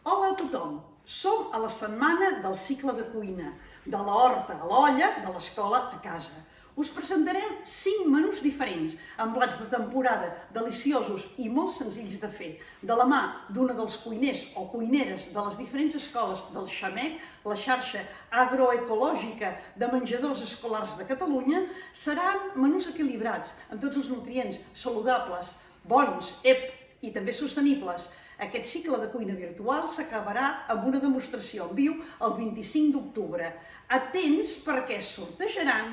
Hola a tothom! Som a la setmana del cicle de cuina, de l'horta a l'olla, de l'escola a casa. Us presentarem 5 menús diferents, amb plats de temporada, deliciosos i molt senzills de fer, de la mà d'una dels cuiners o cuineres de les diferents escoles del XAMEC, la xarxa agroecològica de menjadors escolars de Catalunya. Seran menús equilibrats, amb tots els nutrients saludables, bons, i també sostenibles. Aquest cicle de cuina virtual s'acabarà amb una demostració en viu el 25 d'octubre. Atents perquè sortejaran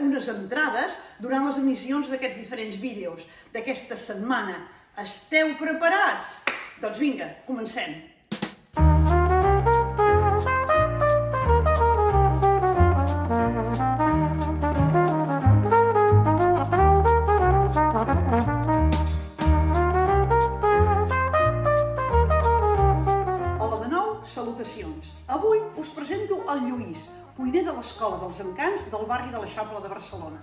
unes entrades durant les emissions d'aquests diferents vídeos d'aquesta setmana. Esteu preparats? Doncs vinga, comencem! Salutacions! Avui us presento el Lluís, cuiner de l'Escola dels Encants del barri de l'Eixample de Barcelona.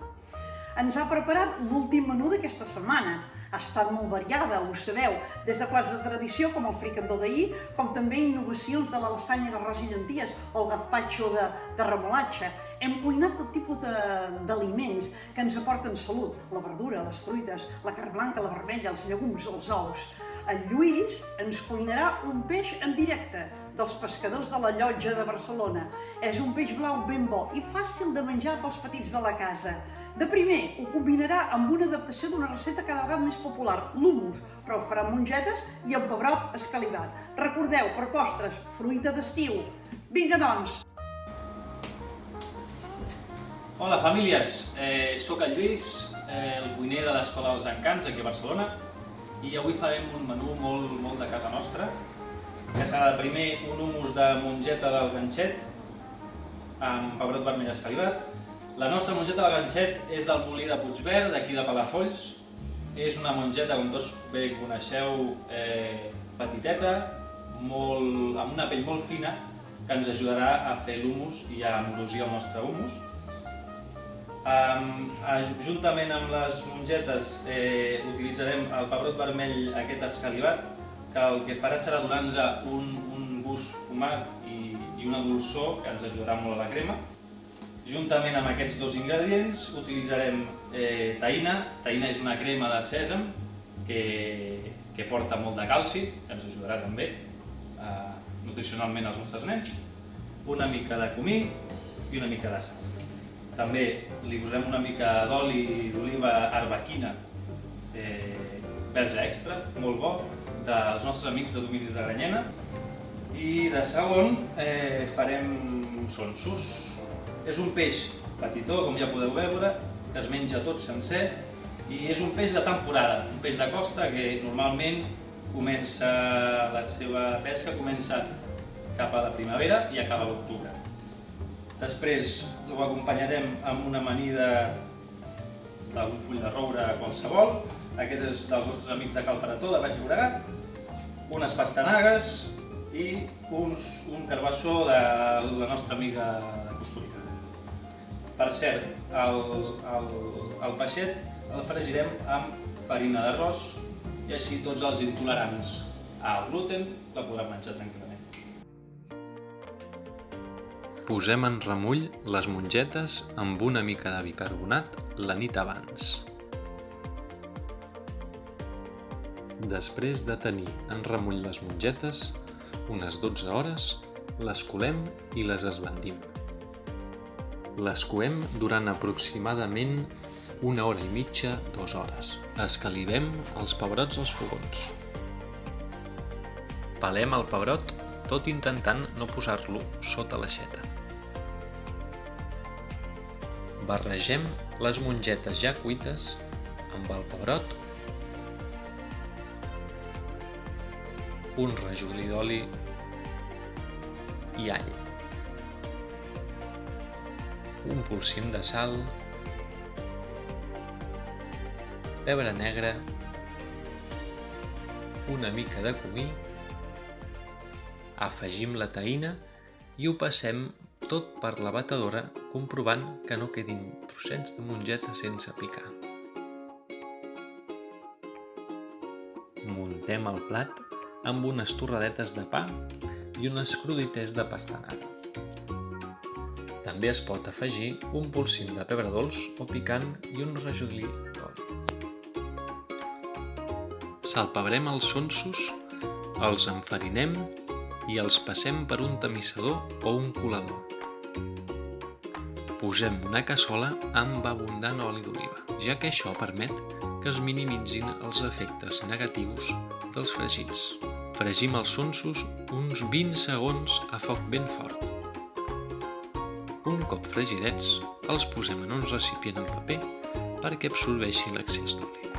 Ens ha preparat l'últim menú d'aquesta setmana. Ha estat molt variada, ho sabeu, des de plats de tradició com el fricandó d'ahir, com també innovacions de la lasanya d'arròs i llenties o el gazpacho de remolatxa. Hem cuinat tot tipus d'aliments que ens aporten salut, la verdura, les fruites, la carn blanca, la vermella, els llegums, els ous. El Lluís ens cuinarà un peix en directe dels pescadors de la Llotja de Barcelona. És un peix blau ben bo i fàcil de menjar pels petits de la casa. De primer, ho combinarà amb una adaptació d'una recepta cada vegada més popular, l'humus, però ho farà amb mongetes i amb pebrot escalivat. Recordeu, per postres, fruita d'estiu. Vinga, doncs! Hola, famílies! Soc el Lluís, el cuiner de l'Escola dels Encants aquí a Barcelona, i avui farem un menú molt de casa nostra, que serà primer un humus de mongeta del ganxet amb pebrot vermell escalivat. La nostra mongeta del ganxet és del molí de Puigverd, d'aquí de Palafolls. És una mongeta, com tots bé coneixeu, petiteta, amb una pell molt fina, que ens ajudarà a fer l'humus i a amorosir el nostre humus. Juntament amb les mongetes utilitzarem el pebrot vermell aquest escalivat, que el que farà serà donar-nos un gust fumat i una dolçor que ens ajudarà molt a la crema. Juntament amb aquests dos ingredients utilitzarem taïna. Taïna és una crema de sèsam que porta molt de calci, que ens ajudarà també nutricionalment als nostres nens. Una mica de comí i una mica de sal. També li posarem una mica d'oli d'oliva arbequina, verge extra, molt bo, dels nostres amics de Dominis de Granyena. I de segon farem sonsos. És un peix petitó, com ja podeu veure, que es menja tot sencer i és un peix de temporada, un peix de costa que normalment la seva pesca comença cap a la primavera i acaba a l'octubre. Després ho acompanyarem amb una amanida d'un full de roure qualsevol. Aquest és dels nostres amics de Cal Parató, de Baix Llobregat. Unes pastanagues i un carbassó de la nostra amiga de Costurica. Per cert, el peixet el fregirem amb farina d'arròs i així tots els intolerants al gluten la podran menjar tranquil·lament. Posem en remull les mongetes amb una mica de bicarbonat la nit abans. Després de tenir en remull les mongetes, unes 12 hores, les colem i les esbandim. Les coem durant aproximadament 1 hora i mitja, 2 hores. Escalivem els pebrots als fogons. Pelem el pebrot tot intentant no posar-lo sota l'aixeta. Barregem les mongetes ja cuites amb el pebrot, un rajolí d'oli i all, un polsim de sal, pebre negre, una mica de comí, afegim la taïna i ho passem tot per la batedora, comprovant que no quedin trossets de mongeta sense picar. Muntem el plat amb unes torradetes de pa i unes cruditers de pastanaga. També es pot afegir un polsim de pebre dolç o picant i un rajolí d'oli. Salpebrem els sonsos, els enfarinem i els passem per un tamissador o un colador. Posem una cassola amb abundant oli d'oliva, ja que això permet que es minimitzin els efectes negatius dels fregits. Fregim els sonsos uns 20 segons a foc ben fort. Un cop fregidets, els posem en un recipient amb paper perquè absorbeixi l'excés d'oli.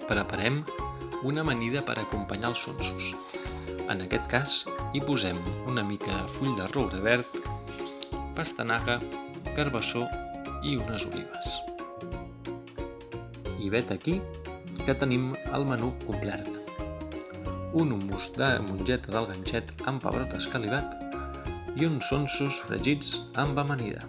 Preparem una amanida per acompanyar els sonsos. En aquest cas, hi posem una mica de full de roure verd, pastanaga, carbassó i unes olives. I vet aquí que tenim el menú complet. Un hummus de mongeta del ganxet amb pebrot escalivat i uns sonsos fregits amb amanida.